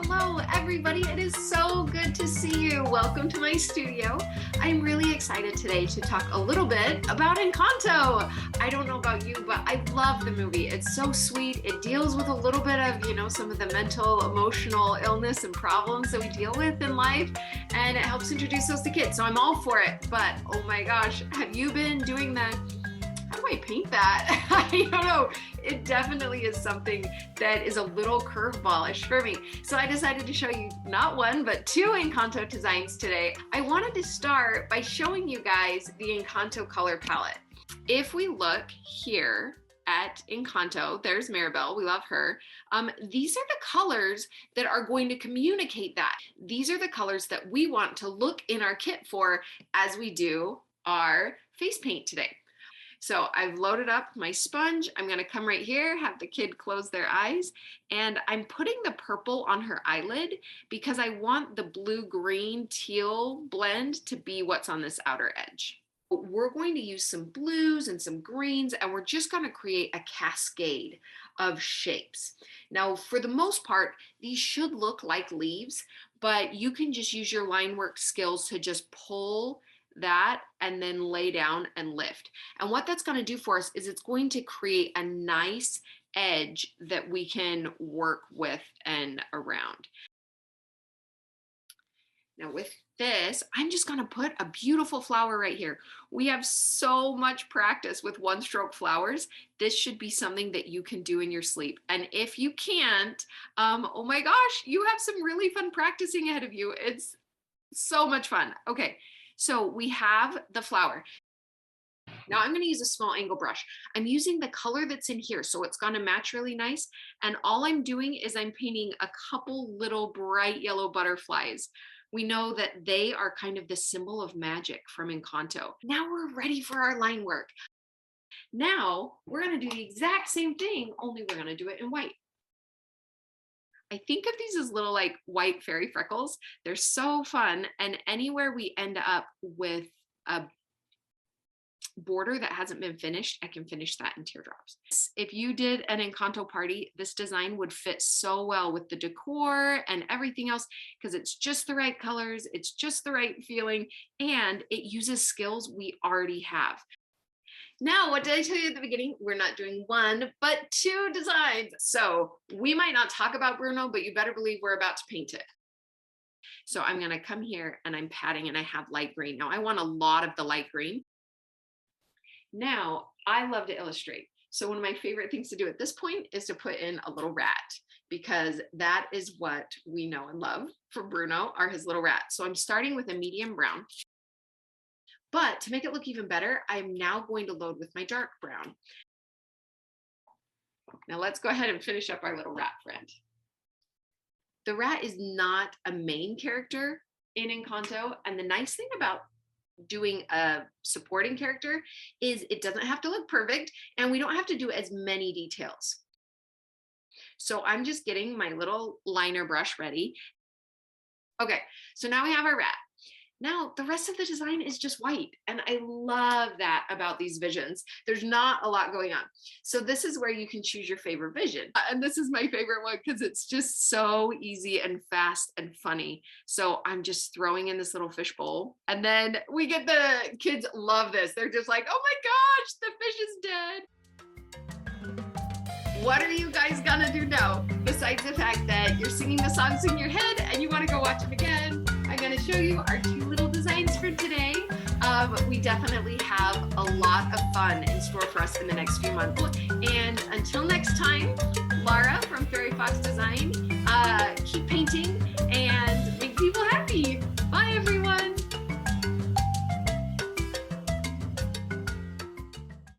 Hello, everybody. It is so good to see you. Welcome to my studio. I'm really excited today to talk a little bit about Encanto. I don't know about you, but I love the movie. It's so sweet. It deals with a little bit of, some of the mental, emotional illness and problems that we deal with in life, and it helps introduce those to kids. So I'm all for it. But oh my gosh, have you been doing that? How do I paint that? I don't know. It definitely is something that is a little curveballish for me. So I decided to show you not one, but two Encanto designs today. I wanted to start by showing you guys the Encanto color palette. If we look here at Encanto, there's Mirabel, we love her. These are the colors that are going to communicate that. These are the colors that we want to look in our kit for as we do our face paint today. So I've loaded up my sponge. I'm gonna come right here, have the kid close their eyes, and I'm putting the purple on her eyelid because I want the blue, green, teal blend to be what's on this outer edge. We're going to use some blues and some greens, and we're just gonna create a cascade of shapes. Now, for the most part, these should look like leaves, but you can just use your line work skills to just pull that and then lay down and lift. And what that's going to do for us is it's going to create a nice edge that we can work with and around. Now with this, I'm just going to put a beautiful flower right here. We have so much practice with one stroke flowers. This should be something that you can do in your sleep. And if you can't, oh my gosh, you have some really fun practicing ahead of you. It's so much fun. Okay. So we have the flower. Now I'm going to use a small angle brush. I'm using the color that's in here, so it's going to match really nice. And all I'm doing is I'm painting a couple little bright yellow butterflies. We know that they are kind of the symbol of magic from Encanto. Now we're ready for our line work. Now we're going to do the exact same thing, only we're going to do it in white. I think of these as little like white fairy freckles. They're so fun. And anywhere we end up with a border that hasn't been finished, I can finish that in teardrops. If you did an Encanto party, this design would fit so well with the decor and everything else because it's just the right colors, it's just the right feeling, and it uses skills we already have. Now, what did I tell you at the beginning? We're not doing one, but two designs. So we might not talk about Bruno, but you better believe we're about to paint it. So I'm gonna come here and I'm patting and I have light green. Now I want a lot of the light green. Now, I love to illustrate. So one of my favorite things to do at this point is to put in a little rat because that is what we know and love for Bruno are his little rats. So I'm starting with a medium brown. But to make it look even better, I'm now going to load with my dark brown. Now let's go ahead and finish up our little rat friend. The rat is not a main character in Encanto, and the nice thing about doing a supporting character is it doesn't have to look perfect, and we don't have to do as many details. So I'm just getting my little liner brush ready. Okay, so now we have our rat. Now, the rest of the design is just white, and I love that about these visions. There's not a lot going on. So this is where you can choose your favorite vision. And this is my favorite one because it's just so easy and fast and funny. So I'm just throwing in this little fishbowl, and then we get the kids love this. They're just like, oh my gosh, the fish is dead. What are you guys gonna do now? Besides the fact that you're singing the songs in your head and you wanna go watch them again, I'm gonna show you our two little designs for today. We definitely have a lot of fun in store for us in the next few months. And until next time, Lara from Fairy Fox Design, keep painting and